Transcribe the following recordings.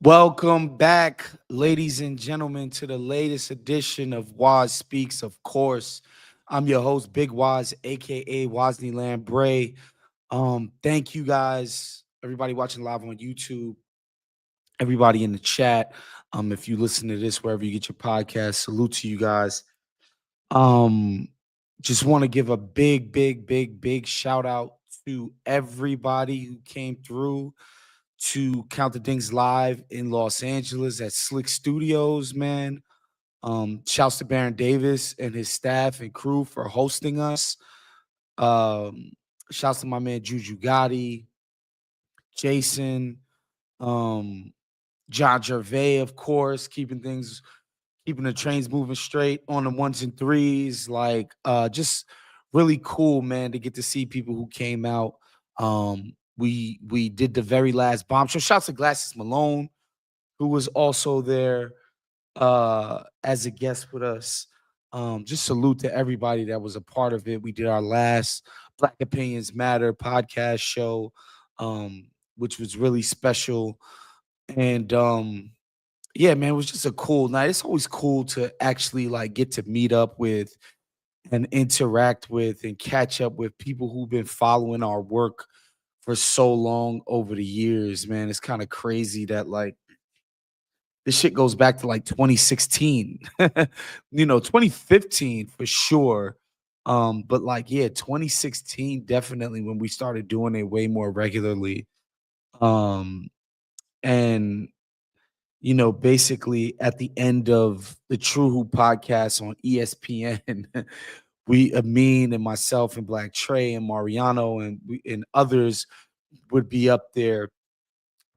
Welcome back, ladies and gentlemen, to the latest edition of Wos Speaks. Of course, I'm your host, Big Wos, aka Wosny Lambre. Thank you guys, everybody watching live on YouTube, everybody in the chat. If you listen to this wherever you get your podcast, salute to you guys. Um, just want to give a big shout out to everybody who came through to Count the Dings live in Los Angeles at Slick Studios, man. Shouts to Baron Davis and his staff and crew for hosting us. Um, Shouts to my man Juju Gotti, Jason, um, John Gervais, of course, keeping the trains moving straight on the ones and threes. Like, just really cool, man, to get to see people who came out. We did the very last bomb show. Shouts to Glasses Malone, who was also there as a guest with us. Just salute to everybody that was a part of it. We did our last Black Opinions Matter podcast show, which was really special. And yeah, man, it was just a cool night. It's always cool to actually like get to meet up with and interact with and catch up with people who've been following our work for so long over the years, man. It's kind of crazy that like this shit goes back to like 2016, 2015 for sure. But like, yeah, 2016 definitely when we started doing it way more regularly. Um, and basically at the end of the True Hoop podcast on ESPN, we Amin and myself and Black Trey and Mariano and others would be up there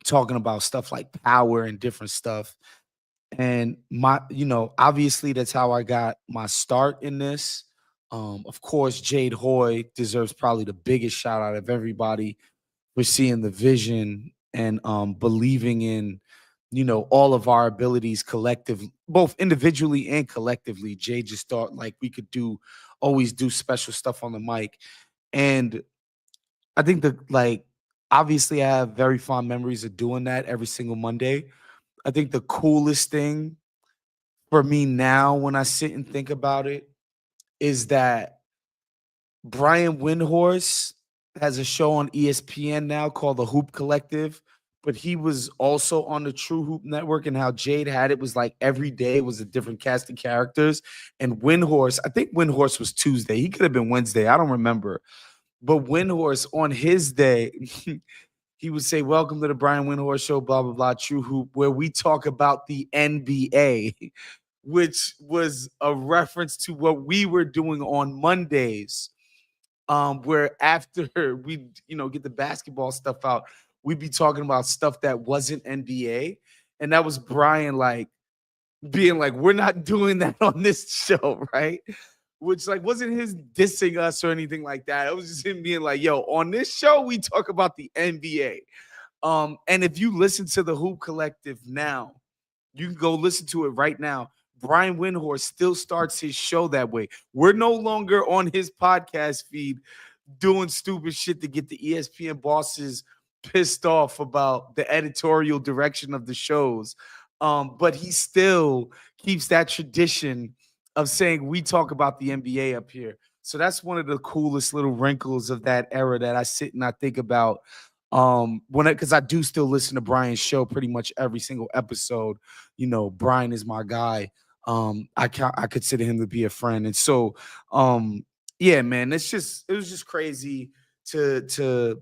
talking about stuff like power and different stuff. And obviously that's how I got my start in this. Of course, Jade Hoy deserves probably the biggest shout out of everybody for seeing the vision and believing in, all of our abilities collectively, both individually and collectively. Jade just thought like we could always do special stuff on the mic. And I think that like obviously I have very fond memories of doing that every single Monday. I think the coolest thing for me now when I sit and think about it is that Brian Windhorst has a show on ESPN now called The Hoop Collective, but he was also on the True Hoop Network, and how Jade had it was like every day was a different cast of characters. And Windhorst, I think Windhorst was Tuesday. He could have been Wednesday. I don't remember. But Windhorst on his day, he would say, "Welcome to the Brian Windhorst Show, blah, blah, blah, True Hoop, where we talk about the NBA," which was a reference to what we were doing on Mondays, where after we, get the basketball stuff out, we'd be talking about stuff that wasn't NBA. And that was Brian, like, being like, "We're not doing that on this show," right? Which like wasn't his dissing us or anything like that. It was just him being like, "Yo, on this show, we talk about the NBA." And if you listen to the Hoop Collective now, you can go listen to it right now. Brian Windhorst still starts his show that way. We're no longer on his podcast feed doing stupid shit to get the ESPN bosses pissed off about the editorial direction of the shows. But he still keeps that tradition of saying we talk about the NBA up here. So that's one of the coolest little wrinkles of that era that I sit and I think about. Because I do still listen to Brian's show pretty much every single episode. Brian is my guy. I consider him to be a friend. And so yeah, man, it was just crazy to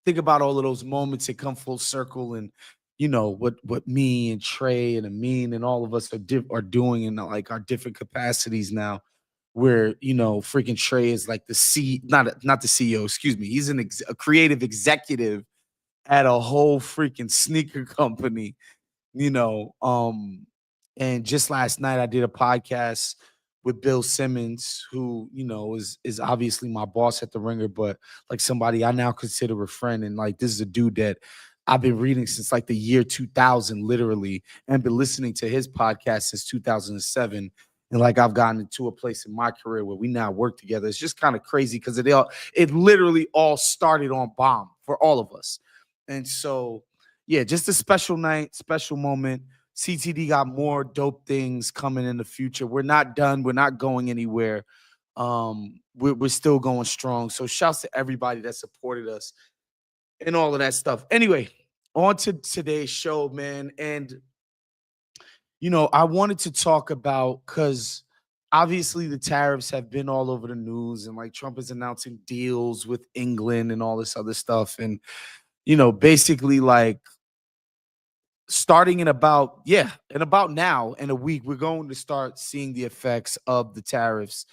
think about all of those moments that come full circle, and what me and Trey and Amin and all of us are doing in like our different capacities now. Where freaking Trey is like not the CEO, excuse me. He's a creative executive at a whole freaking sneaker company, you know. And just last night I did a podcast with Bill Simmons, who is obviously my boss at the Ringer, but like somebody I now consider a friend. And like this is a dude that I've been reading since like the year 2000, literally, and been listening to his podcast since 2007. And like I've gotten into a place in my career where we now work together. It's just kind of crazy because it literally all started on BOMM for all of us. And so yeah, just a special night, special moment. CTD got more dope things coming in the future. We're not done. We're not going anywhere. We're still going strong. So shouts to everybody that supported us and all of that stuff. Anyway, on to today's show, man. And I wanted to talk about, because obviously the tariffs have been all over the news, and like Trump is announcing deals with England and all this other stuff. And, basically like starting in about now in a week, we're going to start seeing the effects of the tariffs.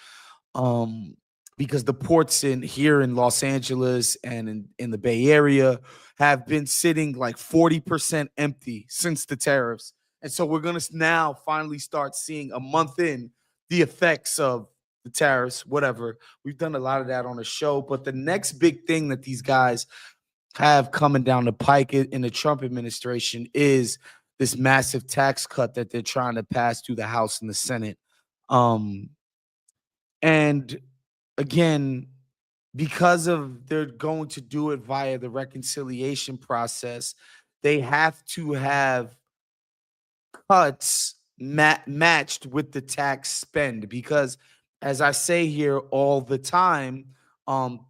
Um, because the ports in here in Los Angeles and in the Bay Area have been sitting like 40% empty since the tariffs. And so we're gonna now finally start seeing a month in the effects of the tariffs, whatever. We've done a lot of that on the show. But the next big thing that these guys have coming down the pike in the Trump administration is this massive tax cut that they're trying to pass through the House and the Senate. Um, and again, because of they're going to do it via the reconciliation process, they have to have cuts matched with the tax spend. Because, as I say here all the time,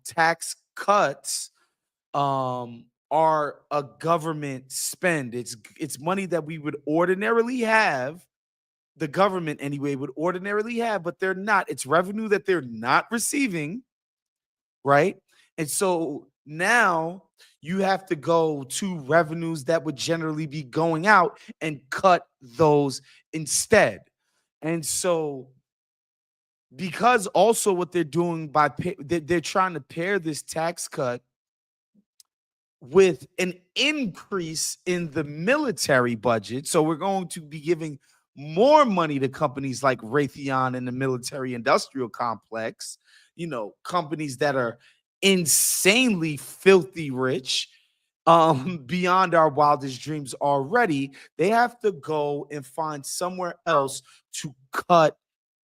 tax cuts are a government spend. It's money that we would ordinarily have, the government anyway would ordinarily have, but they're not. It's revenue that they're not receiving, right? And so now you have to go to revenues that would generally be going out and cut those instead. And so, because also what they're doing they're trying to pair this tax cut with an increase in the military budget. So we're going to be giving more money to companies like Raytheon and the military industrial complex, companies that are insanely filthy rich, beyond our wildest dreams already. They have to go and find somewhere else to cut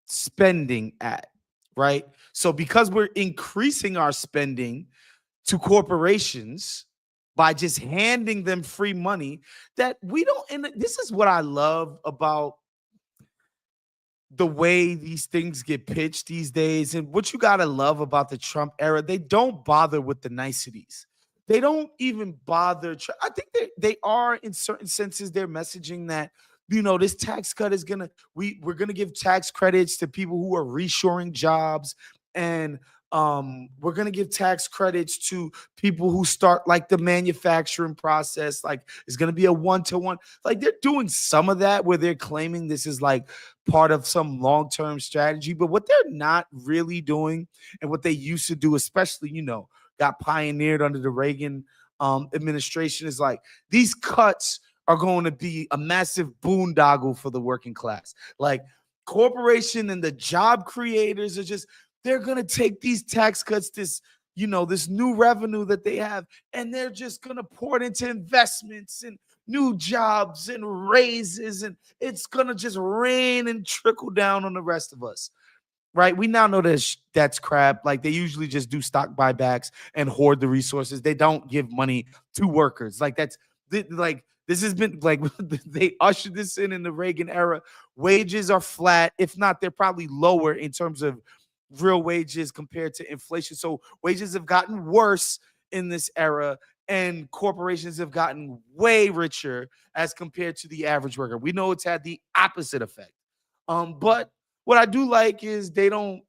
spending at, right? So because we're increasing our spending to corporations by just handing them free money that we don't, and this is what I love about the way these things get pitched these days, and what you got to love about the Trump era, they don't bother with the niceties. They don't even bother. I think they are, in certain senses, they're messaging that, this tax cut is gonna, we're gonna give tax credits to people who are reshoring jobs, and we're gonna give tax credits to people who start like the manufacturing process. Like, it's gonna be a one-to-one. Like, they're doing some of that where they're claiming this is like part of some long-term strategy. But what they're not really doing, and what they used to do, especially, got pioneered under the Reagan administration, is like, these cuts are going to be a massive boondoggle for the working class. Like, corporation and the job creators are just, they're going to take these tax cuts, this new revenue that they have, and they're just going to pour it into investments and new jobs and raises, and it's going to just rain and trickle down on the rest of us. Right? We now know that's crap. Like, they usually just do stock buybacks and hoard the resources. They don't give money to workers. Like, this has been like, they ushered this in the Reagan era. Wages are flat. If not, they're probably lower in terms of real wages compared to inflation. So wages have gotten worse in this era, and corporations have gotten way richer as compared to the average worker. We know it's had the opposite effect. But what I do like is they don't,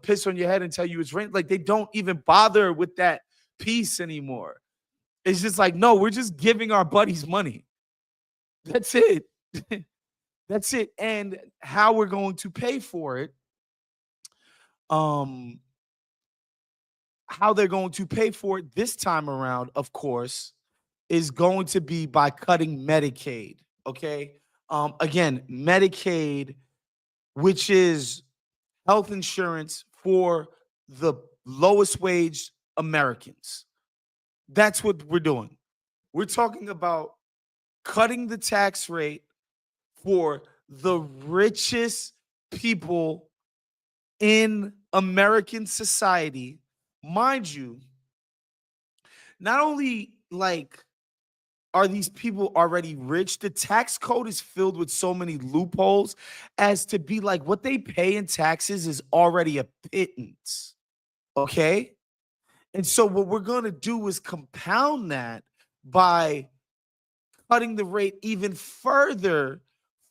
piss on your head and tell you it's rent. Like, they don't even bother with that piece anymore. It's just like, no, we're just giving our buddies money. That's it. That's it. And how we're going to pay for it, um, how they're going to pay for it this time around, of course, is going to be by cutting Medicaid. Okay. Again, Medicaid, which is health insurance for the lowest wage Americans. That's what we're doing. We're talking about cutting the tax rate for the richest people in American society. Mind you, not only like are these people already rich? The tax code is filled with so many loopholes as to be like what they pay in taxes is already a pittance. Okay. And so what we're going to do is compound that by cutting the rate even further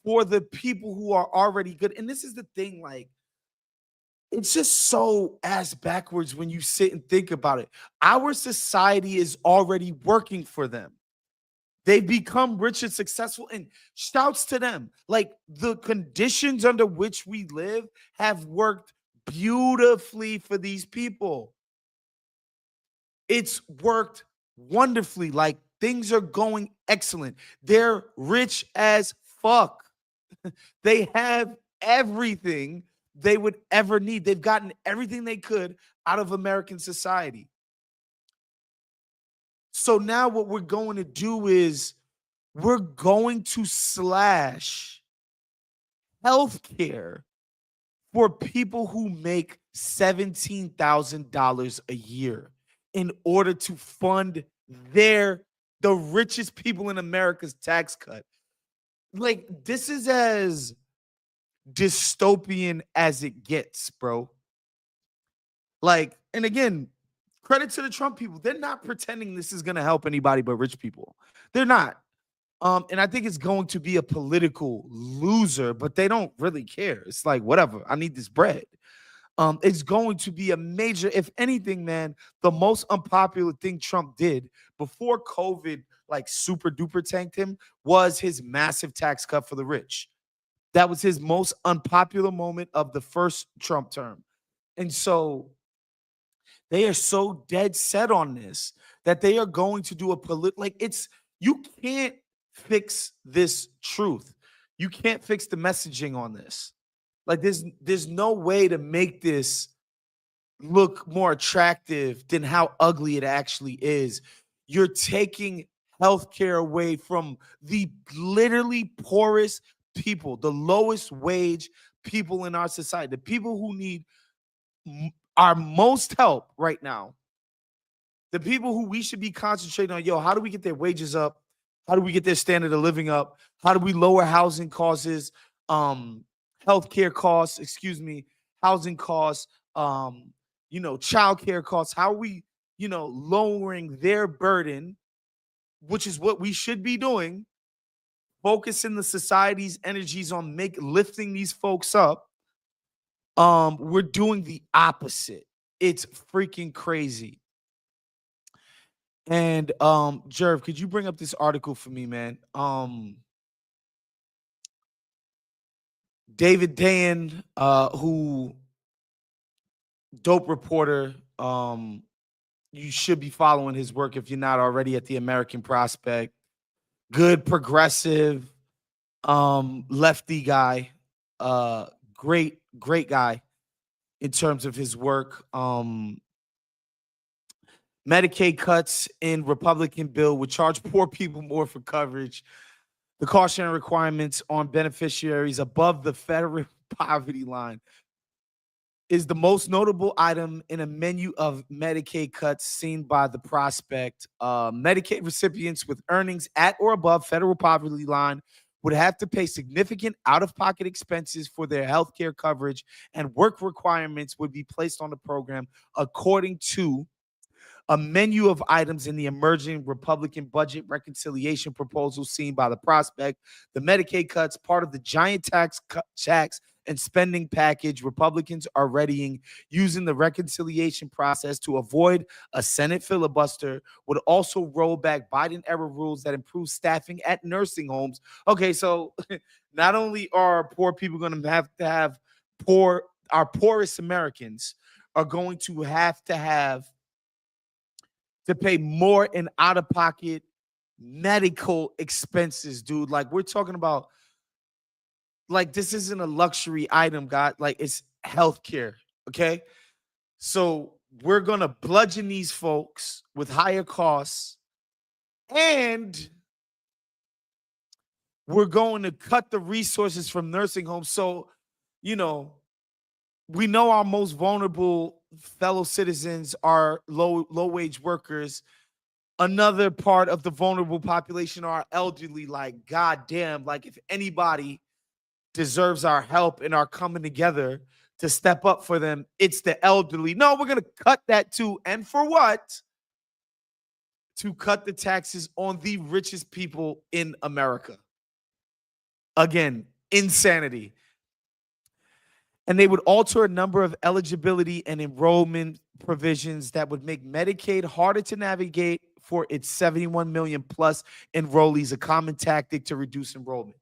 for the people who are already good. And this is the thing, like, it's just so ass backwards when you sit and think about it. Our society is already working for them. They've become rich and successful, and shouts to them. Like the conditions under which we live have worked beautifully for these people. It's worked wonderfully. Like things are going excellent. They're rich as fuck. They have everything they would ever need. They've gotten everything they could out of American society. So now what we're going to do is we're going to slash healthcare for people who make $17,000 a year in order to fund the richest people in America's tax cut. Like this is as dystopian as it gets, bro. Like, and again, credit to the Trump people. They're not pretending this is going to help anybody but rich people. They're not. And I think it's going to be a political loser, but they don't really care. It's like, whatever, I need this bread. It's going to be a major, if anything, man, the most unpopular thing Trump did before COVID, like super duper tanked him, was his massive tax cut for the rich. That was his most unpopular moment of the first Trump term. And so they are so dead set on this that they are going to do like it's, you can't fix this truth. You can't fix the messaging on this. Like there's no way to make this look more attractive than how ugly it actually is. You're taking healthcare away from the literally poorest people, the lowest wage people in our society, the people who need our most help right now, the people who we should be concentrating on. Yo, how do we get their wages up? How do we get their standard of living up? How do we lower housing costs, healthcare costs, housing costs, childcare costs? How are we, lowering their burden, which is what we should be doing, focusing the society's energies on lifting these folks up. We're doing the opposite. It's freaking crazy. And Jerv, could you bring up this article for me, man? David Dayen, who dope reporter. You should be following his work if you're not already at the American Prospect. Good progressive, lefty guy. Great guy in terms of his work. Medicaid cuts in Republican bill would charge poor people more for coverage. The cost sharing requirements on beneficiaries above the federal poverty line is the most notable item in a menu of Medicaid cuts seen by the Prospect. Medicaid recipients with earnings at or above federal poverty line would have to pay significant out-of-pocket expenses for their health care coverage, and work requirements would be placed on the program, according to a menu of items in the emerging Republican budget reconciliation proposal seen by the Prospect. The Medicaid cuts, part of the giant tax and spending package Republicans are readying using the reconciliation process to avoid a Senate filibuster, would also roll back Biden-era rules that improve staffing at nursing homes. Okay, so not only are poor people going to have our poorest Americans are going to have to pay more in out-of-pocket medical expenses, dude. Like, we're talking about, like, this isn't a luxury item, God. Like, it's healthcare, okay? So we're going to bludgeon these folks with higher costs, and we're going to cut the resources from nursing homes. So, we know our most vulnerable fellow citizens are low wage workers. Another part of the vulnerable population are elderly. Like, goddamn, like if anybody deserves our help and our coming together to step up for them, it's the elderly. No, we're gonna cut that too. And for what? To cut the taxes on the richest people in America. Again, insanity. And they would alter a number of eligibility and enrollment provisions that would make Medicaid harder to navigate for its 71 million plus enrollees, a common tactic to reduce enrollment.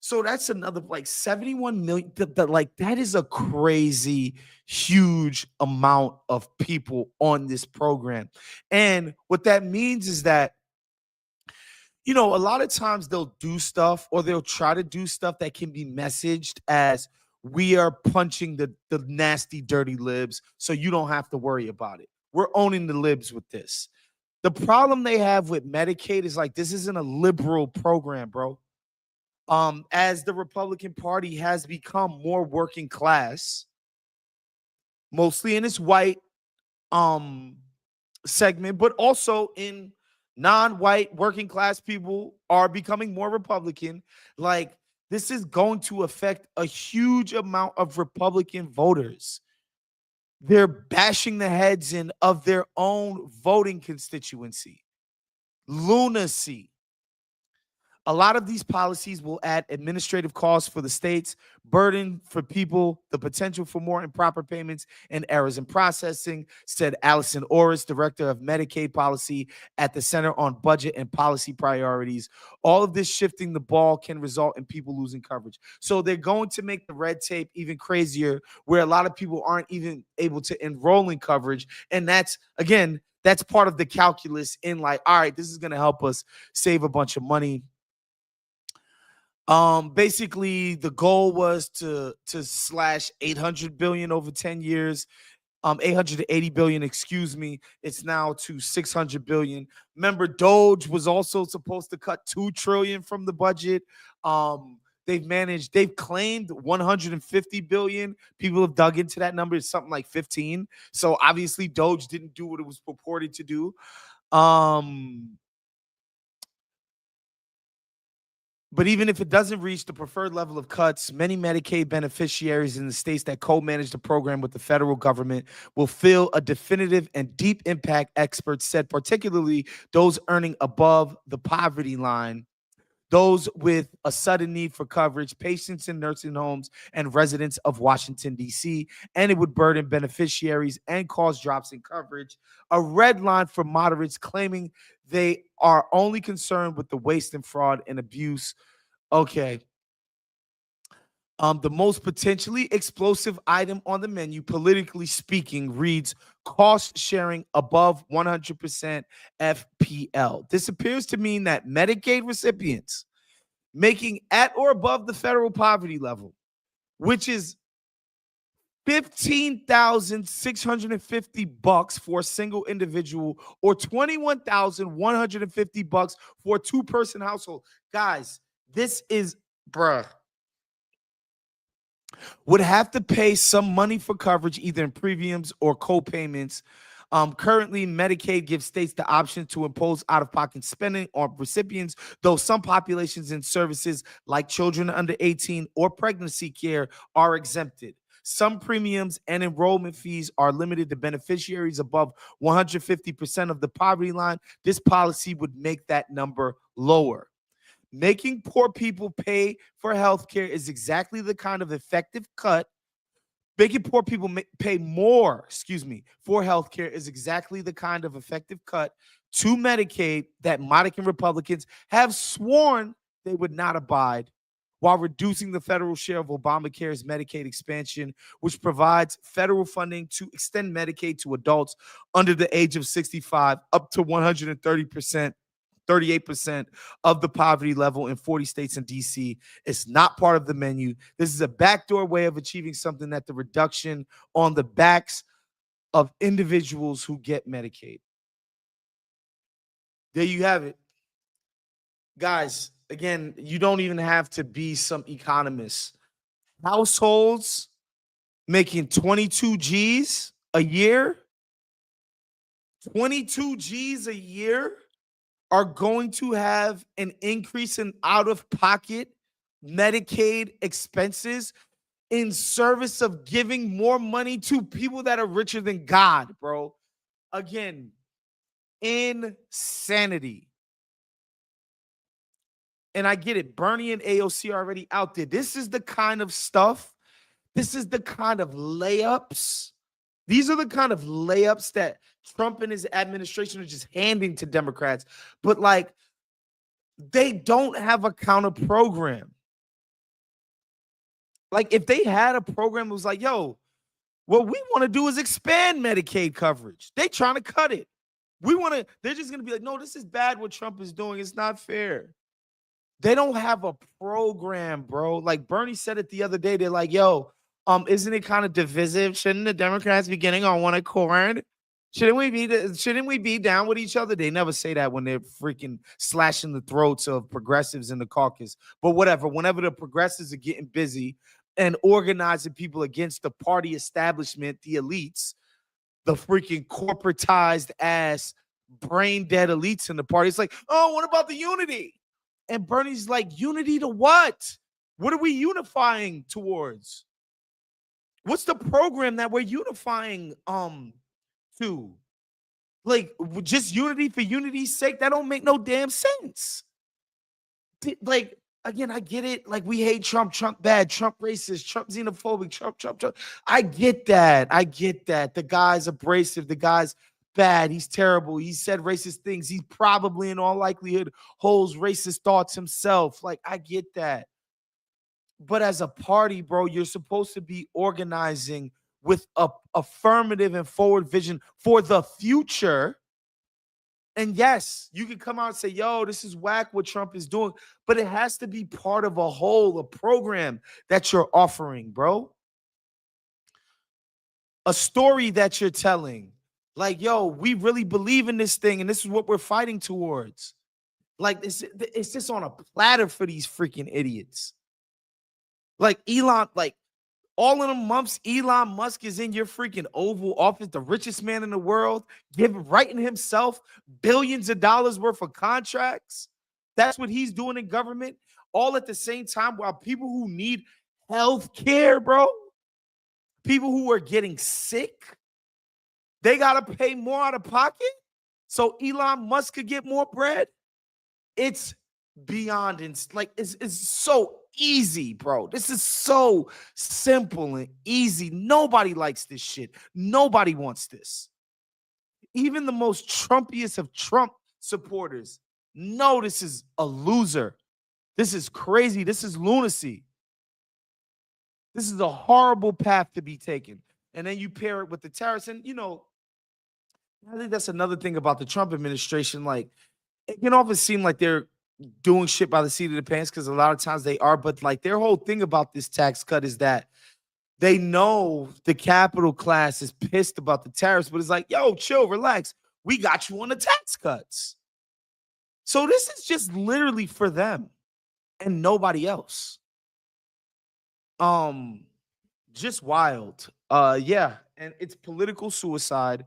So that's another like 71 million. Like that is a crazy, huge amount of people on this program. And what that means is that, you know, a lot of times they'll do stuff or they'll try to do stuff that can be messaged as we are punching the nasty, dirty libs, so you don't have to worry about it. We're owning the libs with this. The problem they have with Medicaid is like this isn't a liberal program, bro. As the Republican Party has become more working class, mostly in its white um segment, but also in non-white working class people are becoming more Republican. Like this is going to affect a huge amount of Republican voters. They're bashing the heads in of their own voting constituency. Lunacy. A lot of these policies will add administrative costs for the states, burden for people, the potential for more improper payments and errors in processing, said Allison Orris, director of Medicaid policy at the Center on Budget and Policy Priorities. All of this shifting the ball can result in people losing coverage. So they're going to make the red tape even crazier, where a lot of people aren't even able to enroll in coverage. And that's, again, that's part of the calculus in like, all right, this is going to help us save a bunch of money. Basically the goal was to slash 800 billion over 10 years. 880 billion, excuse me. It's now to 600 billion. Remember, Doge was also supposed to cut 2 trillion from the budget. They've claimed 150 billion. People have dug into that number. It's something like 15. So obviously Doge didn't do what it was purported to do. But even if it doesn't reach the preferred level of cuts, many Medicaid beneficiaries in the states that co-manage the program with the federal government will feel a definitive and deep impact, experts said, particularly those earning above the poverty line, those with a sudden need for coverage, patients in nursing homes, and residents of Washington, D.C., and it would burden beneficiaries and cause drops in coverage. A red line for moderates claiming they are only concerned with the waste and fraud and abuse. Okay. The most potentially explosive item on the menu, politically speaking, reads cost sharing above 100% FPL. This appears to mean that Medicaid recipients making at or above the federal poverty level, which is $15,650 for a single individual or $21,150 for a two-person household. Guys, this is, bruh, would have to pay some money for coverage, either in premiums or co-payments. Currently, Medicaid gives states the option to impose out-of-pocket spending on recipients, though some populations and services like children under 18 or pregnancy care are exempted. Some premiums and enrollment fees are limited to beneficiaries above 150% of the poverty line. This policy would make that number lower. Making poor people pay for health care is exactly the kind of effective cut. Making poor people pay more, for health care is exactly the kind of effective cut to Medicaid that moderates Republicans have sworn they would not abide, while reducing the federal share of Obamacare's Medicaid expansion, which provides federal funding to extend Medicaid to adults under the age of 65 up to 130%. 38% of the poverty level in 40 states and DC. It's not part of the menu. This is a backdoor way of achieving something that the reduction on the backs of individuals who get Medicaid. There you have it. Guys, again, you don't even have to be some economist. Households making 22 G's a year, 22 G's a year are going to have an increase in out-of-pocket Medicaid expenses in service of giving more money to people that are richer than God, bro. Again, insanity. And I get it. Bernie and AOC are already out there. This is the kind of stuff. This is the kind of layups. These are the kind of layups that Trump and his administration are just handing to Democrats. But like, they don't have a counter program. Like, if they had a program that was like, yo, what we want to do is expand Medicaid coverage. They trying to cut it. They're just going to be like, no, this is bad what Trump is doing. It's not fair. They don't have a program, bro. Like Bernie said it the other day. They're like, yo, isn't it kind of divisive? Shouldn't the Democrats be getting on one accord? Shouldn't we be down with each other? They never say that when they're freaking slashing the throats of progressives in the caucus. But whatever, whenever the progressives are getting busy and organizing people against the party establishment, the elites, the freaking corporatized ass brain dead elites in the party, it's like, oh, what about the unity? And Bernie's like, unity to what? What are we unifying towards? What's the program that we're unifying to? Like, just unity for unity's sake? That don't make no damn sense. Like, again, I get it. Like, we hate Trump. Trump bad. Trump racist. Trump xenophobic. Trump. I get that. The guy's abrasive. The guy's bad. He's terrible. He said racist things. He probably, in all likelihood, holds racist thoughts himself. Like, I get that. But as a party, bro, you're supposed to be organizing with a affirmative and forward vision for the future. And yes, you can come out and say, yo, this is whack what Trump is doing, but it has to be part of a whole, a program that you're offering, bro. A story that you're telling. Like, yo, we really believe in this thing, and this is what we're fighting towards. Like, it's just on a platter for these freaking idiots. Like, Elon, like, all in the months, Elon Musk is in your freaking Oval Office, the richest man in the world, writing himself billions of dollars worth of contracts. That's what he's doing in government, all at the same time, while people who need health care, bro, people who are getting sick, they got to pay more out of pocket so Elon Musk could get more bread. It's beyond, it's so easy, bro. This is so simple and easy. Nobody likes this shit. Nobody wants this. Even the most Trumpiest of Trump supporters know this is a loser. This is crazy. This is lunacy. This is a horrible path to be taken. And then you pair it with the tariffs. And, you know, I think that's another thing about the Trump administration. Like, it can often seem like they're doing shit by the seat of the pants, because a lot of times they are, but like their whole thing about this tax cut is that they know the capital class is pissed about the tariffs, but it's like, yo, chill, relax. We got you on the tax cuts. So this is just literally for them and nobody else. Just wild. Yeah, and it's political suicide.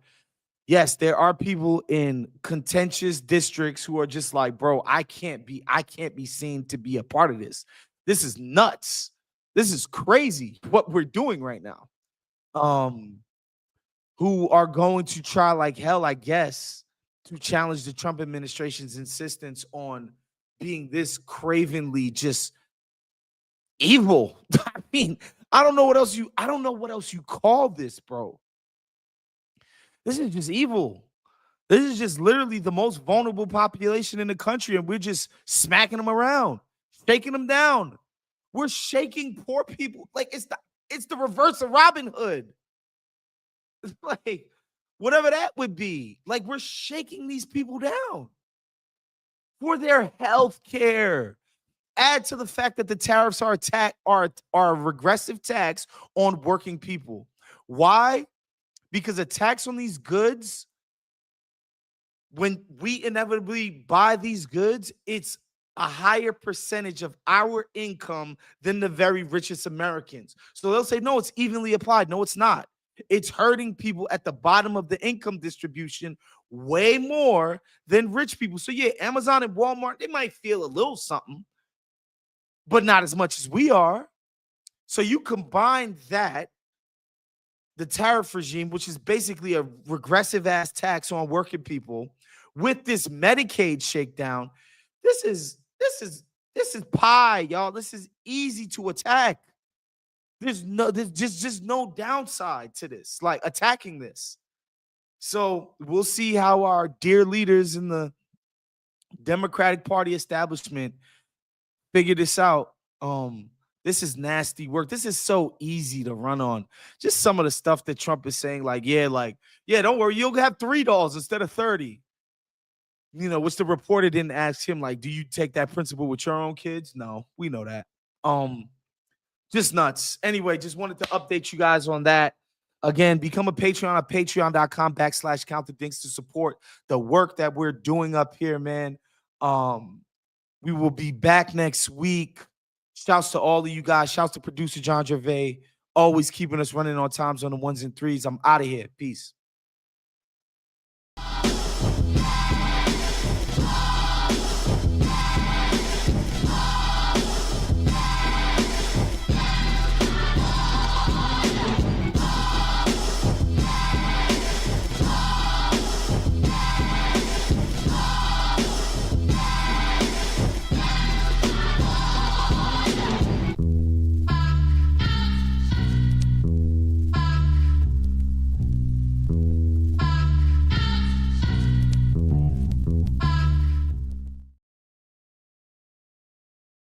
Yes, there are people in contentious districts who are just like, bro, I can't be seen to be a part of this. This is nuts. This is crazy what we're doing right now. Who are going to try like hell, I guess, to challenge the Trump administration's insistence on being this cravenly just evil. I mean, I don't know what else you call this, bro. This is just evil. This is just literally the most vulnerable population in the country, and we're just smacking them around, shaking them down. We're shaking poor people. Like, it's the reverse of Robin Hood. Like, whatever that would be. Like, we're shaking these people down for their health care. Add to the fact that the tariffs are a regressive tax on working people. Why? Because a tax on these goods, when we inevitably buy these goods, it's a higher percentage of our income than the very richest Americans. So they'll say, no, it's evenly applied. No, it's not. It's hurting people at the bottom of the income distribution way more than rich people. So yeah, Amazon and Walmart, they might feel a little something, but not as much as we are. So you combine that, the tariff regime, which is basically a regressive ass tax on working people, with this Medicaid shakedown. This is pie, y'all. This is easy to attack. There's just no downside to this, like attacking this. So we'll see how our dear leaders in the Democratic Party establishment figure this out. This is nasty work. This is so easy to run on. Just some of the stuff that Trump is saying, like, yeah, don't worry, you'll have $3 instead of 30. Which the reporter didn't ask him, like, do you take that principle with your own kids? No, we know that. Just nuts. Anyway, just wanted to update you guys on that. Again, become a Patreon at patreon.com/countthedinks to support the work that we're doing up here, man. We will be back next week. Shouts to all of you guys. Shouts to producer John Gervais, always keeping us running on times on the ones and threes. I'm out of here. Peace.